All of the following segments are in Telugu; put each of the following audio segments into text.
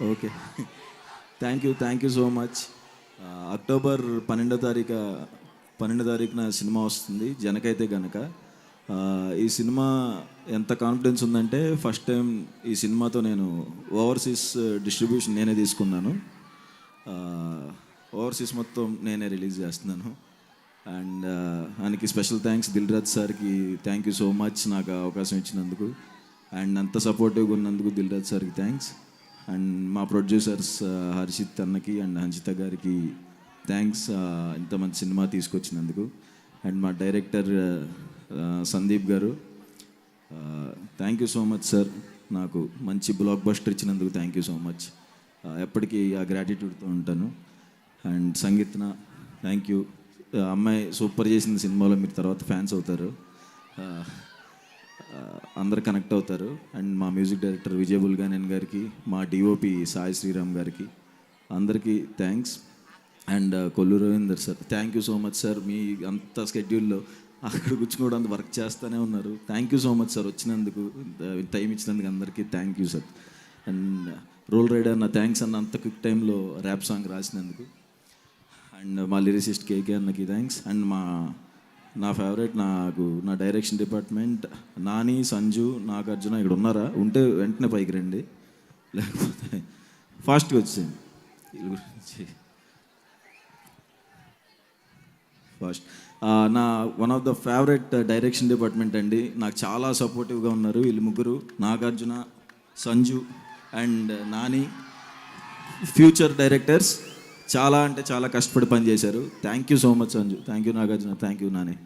Okay, thank you so much. October 12వ తారీఖున సినిమా వస్తుంది, జనకైతే గనక. ఈ సినిమా ఎంత కాన్ఫిడెన్స్ ఉందంటే, ఫస్ట్ టైం ఈ సినిమాతో నేను ఓవర్సీస్ డిస్ట్రిబ్యూషన్ నేనే తీసుకున్నాను. ఓవర్సీస్ మొత్తం నేనే రిలీజ్ చేస్తున్నాను. అండ్ ఆయనకి స్పెషల్ థ్యాంక్స్, దిల్ రాజు సార్కి థ్యాంక్ యూ సో మచ్ నాకు అవకాశం ఇచ్చినందుకు. అండ్ అంత సపోర్టివ్గా ఉన్నందుకు దిల్ రాజు సార్కి థ్యాంక్స్. అండ్ మా ప్రొడ్యూసర్స్ హర్షిత్ అన్నకి అండ్ హంచిత గారికి థ్యాంక్స్, ఇంత మంచి సినిమా తీసుకొచ్చినందుకు. అండ్ మా డైరెక్టర్ సందీప్ గారు, thank you so much sir, నాకు మంచి బ్లాక్ బస్టర్ ఇచ్చినందుకు థ్యాంక్ యూ సో మచ్. ఎప్పటికీ ఆ గ్రాటిట్యూడ్తో ఉంటాను. అండ్ సంగీత్న థ్యాంక్ యూ, అమ్మాయి సూపర్ చేసిన సినిమాలో మీరు తర్వాత ఫ్యాన్స్ అవుతారు, అందరు కనెక్ట్ అవుతారు. అండ్ మా మ్యూజిక్ డైరెక్టర్ విజయ్ బుల్గానేన్ గారికి, మా డిఓపి సాయి శ్రీరామ్ గారికి అందరికీ thanks. And Kollu Ravinder sir, thank you so much sir, మీ అంత స్కెడ్యూల్లో అక్కడ కూర్చుకోవడం అంత వర్క్ చేస్తూనే ఉన్నారు. Thank you so much sir, వచ్చినందుకు టైం ఇచ్చినందుకు అందరికీ thank you sir. And Roll Rider నా థ్యాంక్స్ అన్న, అంత క్విక్ టైంలో ర్యాప్ సాంగ్ రాసినందుకు. అండ్ మా లిరిసిస్ట్ కేకే అన్నకి థ్యాంక్స్. అండ్ నా ఫేవరెట్, నా డైరెక్షన్ డిపార్ట్మెంట్ నాని, సంజు, నాగార్జున ఇక్కడ ఉన్నారా? ఉంటే వెంటనే పైకి రండి, లేకపోతే ఫాస్ట్గా వచ్చేయండి. వీళ్ళ గురించి ఫాస్ట్. నా one of the favourite direction department అండి, నాకు చాలా సపోర్టివ్గా ఉన్నారు వీళ్ళు ముగ్గురు, Nagarjuna, Sanju and Nani. Future directors, చాలా అంటే చాలా కష్టపడి పనిచేశారు. Thank you so much Sanju, thank you Nagarjuna, thank you Nani.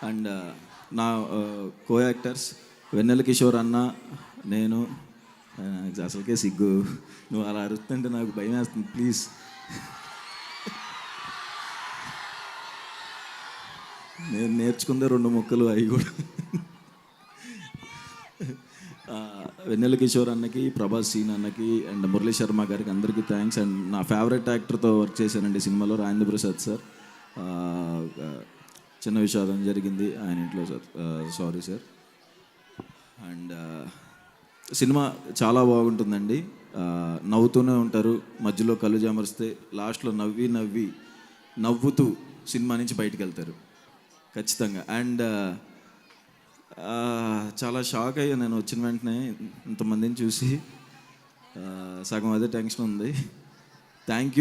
And నా కో యాక్టర్స్ వెన్నెల కిషోర్ అన్న, నేను. అసలుకే సిగ్గు, నువ్వు అలా అరుస్తుంటే నాకు భయం వేస్తుంది, ప్లీజ్. నేను నేర్చుకుందే 2 ముక్కలు, అవి కూడా. వెన్నెల కిషోర్ అన్నకి, ప్రభాస్ సీన్ అన్నకి అండ్ మురళీ శర్మ గారికి అందరికీ థ్యాంక్స్. అండ్ నా ఫేవరెట్ యాక్టర్తో వర్క్ చేశానండి సినిమాలో, రాజేంద్ర ప్రసాద్ సార్. చిన్న విషాదం జరిగింది ఆయన ఇంట్లో sir, sorry sir. And cinema చాలా బాగుంటుందండి, నవ్వుతూనే ఉంటారు, మధ్యలో కళ్ళు జామరిస్తే లాస్ట్లో నవ్వుతూ సినిమా నుంచి బయటికి వెళ్తారు ఖచ్చితంగా. అండ్ చాలా షాక్ అయ్యా నేను వచ్చిన వెంటనే, ఇంతమందిని చూసి సగం అదే టెన్షన్ ఉంది. థ్యాంక్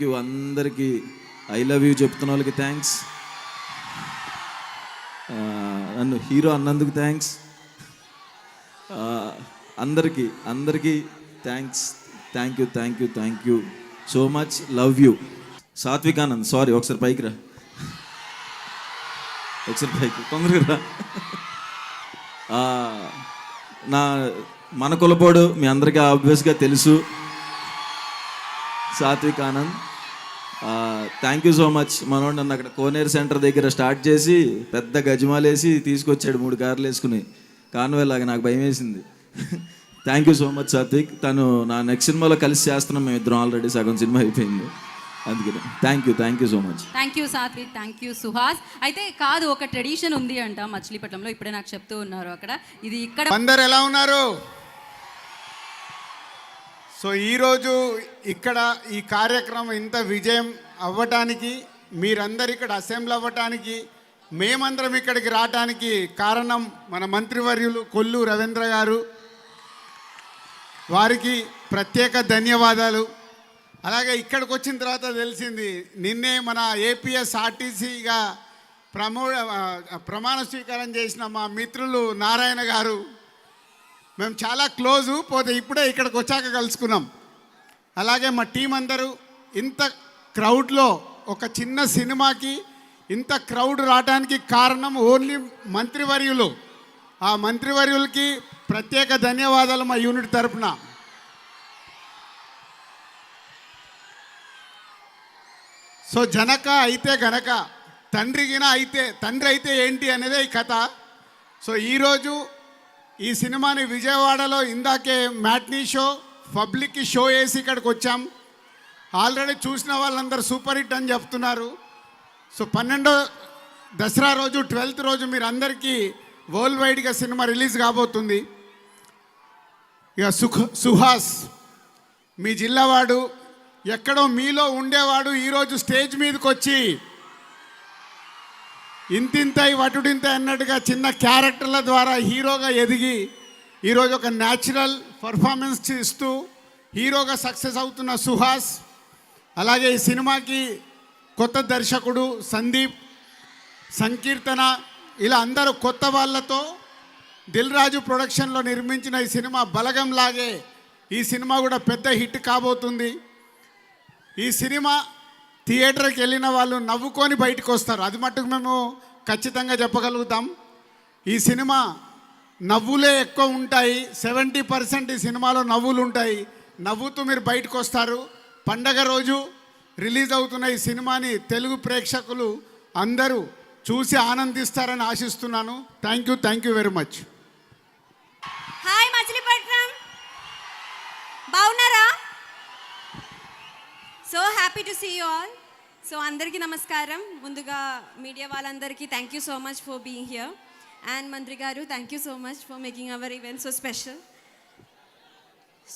యూ అందరికీ, ఐ లవ్ యూ చెప్తున్న వాళ్ళకి థ్యాంక్స్, నన్ను హీరో అన్నందుకు థ్యాంక్స్, అందరికీ thanks. Thank you so much, love you. Satvik Anand, sorry, ఒకసారి పైకి రా, తొందరగా రా. మన కులపోడు మీ అందరికీ ఆబ్వియస్గా తెలుసు, Satvik Anand. Thank you so much. మనోడు నన్ను అక్కడ కోనేరు సెంటర్ దగ్గర స్టార్ట్ చేసి పెద్ద గజమాలేసి తీసుకొచ్చాడు 3 కార్లు వేసుకుని, కాన్వేలాగా. నాకు భయం వేసింది. Thank you so much Satvik. తను నా నెక్స్ట్ సినిమాలో కలిసి చేస్తున్నాం మేము ఇద్దరం, ఆల్రెడీ సగం సినిమా అయిపోయింది, అందుకే thank you so much. Thank you Satvik, thank you Suhas. అయితే కాదు, ఒక ట్రెడిషన్ ఉంది అంట మచిలీపట్నంలో, ఇప్పుడే నాకు చెప్తూ ఉన్నారు అక్కడ. ఇది ఇక్కడ అందరు ఎలా ఉన్నారు? సో ఈరోజు ఇక్కడ ఈ కార్యక్రమం ఇంత విజయం అవ్వటానికి, మీరందరు ఇక్కడ అసెంబ్లీ అవ్వటానికి, మేమందరం ఇక్కడికి రావటానికి కారణం మన మంత్రివర్యులు కొల్లు రవీంద్ర గారు, వారికి ప్రత్యేక ధన్యవాదాలు. అలాగే ఇక్కడికి వచ్చిన తర్వాత తెలిసింది, నిన్నే మన ఏపీఎస్ఆర్టీసీగా ప్రమాణ స్వీకారం చేసిన మా మిత్రులు నారాయణ గారు, మేము చాలా క్లోజు, పోతే ఇప్పుడే ఇక్కడికి వచ్చాక కలుసుకున్నాం. అలాగే మా టీం అందరూ, ఇంత క్రౌడ్లో ఒక చిన్న సినిమాకి ఇంత క్రౌడ్ రావడానికి కారణం ఓన్లీ మంత్రివర్యులు. ఆ మంత్రివర్యులకి ప్రత్యేక ధన్యవాదాలు మా యూనిట్ తరఫున. సో జనక అయితే గనక తండ్రి అయితే ఏంటి అనేదే ఈ కథ. సో ఈరోజు ఈ సినిమాని విజయవాడలో ఇందాకే మ్యాట్నీ షో, పబ్లిక్కి షో వేసి ఇక్కడికి వచ్చాం. ఆల్రెడీ చూసిన వాళ్ళందరూ సూపర్ హిట్ అని చెప్తున్నారు. సో 12వ దసరా రోజు 12th రోజు మీరు అందరికీ వరల్డ్ వైడ్గా సినిమా రిలీజ్ కాబోతుంది. ఇక సుహాస్ మీ జిల్లావాడు, ఎక్కడో మీలో ఉండేవాడు, ఈరోజు స్టేజ్ మీదకి వచ్చి ఇంతింతై వటుడింతై అన్నట్టుగా చిన్న క్యారెక్టర్ల ద్వారా హీరోగా ఎదిగి ఈరోజు ఒక న్యాచురల్ పర్ఫార్మెన్స్ ఇస్తూ హీరోగా సక్సెస్ అవుతున్న సుహాస్, అలాగే ఈ సినిమాకి కొత్త దర్శకుడు సందీప్, సంకీర్తన, ఇలా అందరూ కొత్త వాళ్ళతో దిల్ రాజు ప్రొడక్షన్లో నిర్మించిన ఈ సినిమా బలగం లాగే ఈ సినిమా కూడా పెద్ద హిట్ కాబోతుంది. ఈ సినిమా థియేటర్కి వెళ్ళిన వాళ్ళు నవ్వుకొని బయటకు వస్తారు, అది మట్టుకు మేము ఖచ్చితంగా చెప్పగలుగుతాం. ఈ సినిమా నవ్వులే ఎక్కువ ఉంటాయి, 70% ఈ సినిమాలో నవ్వులు ఉంటాయి. నవ్వుతూ మీరు బయటకు వస్తారు. పండగ రోజు రిలీజ్ అవుతున్న ఈ సినిమాని తెలుగు ప్రేక్షకులు అందరూ చూసి ఆనందిస్తారని ఆశిస్తున్నాను. Thank you very much. Hi Machilipatnam, బాగున్నారా? So happy to see you all. So అందరికీ నమస్కారం. ముందుగా మీడియా వాళ్ళందరికీ thank you so much for being here. And మంత్రి గారు, thank you so much for making our event so special.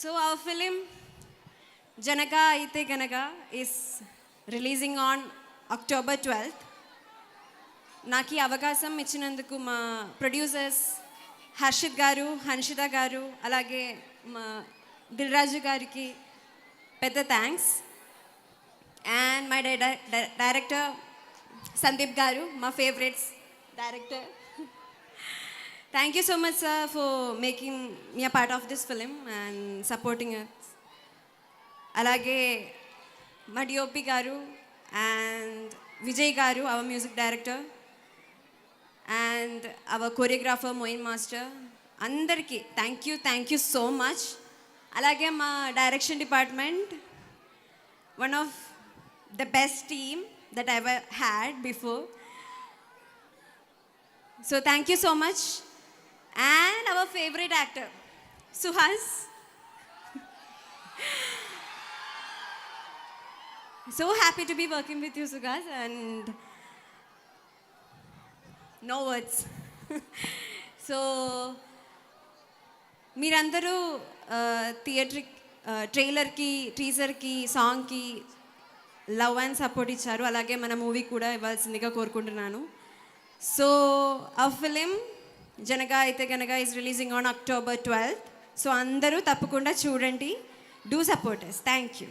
So our film జనగా అయితే గనక is releasing on October 12th. నాకు ఈ అవకాశం ఇచ్చినందుకు మా ప్రొడ్యూసర్స్ హర్షిత్ గారు, హన్షిత గారు, అలాగే మా దిల్ రాజు గారికి పెద్ద thanks. And my director Sandeep garu, మా favourites director. Thank you so much sir for making me a part of this film and supporting us. అలాగే మా DOP garu and Vijay garu, our music director, and our choreographer Moin master, అందరికీ థ్యాంక్ యూ సో మచ్. అలాగే మా direction department, one of the best team that ever had before. So thank you so much. And our favourite actor Suhas. So happy to be working with you, Suhas, and no words. So మీరందరూ ట్రైలర్కి, టీజర్కి, సాంగ్కి లవ్ అండ్ సపోర్ట్ ఇచ్చారు. అలాగే మన మూవీ కూడా ఇవ్వాల్సిందిగా కోరుకుంటున్నాను. సో ఆ ఫిలిం జనగా అయితే గనక is releasing on October 12th. So అందరూ తప్పకుండా చూడండి. Do support us. Thank you.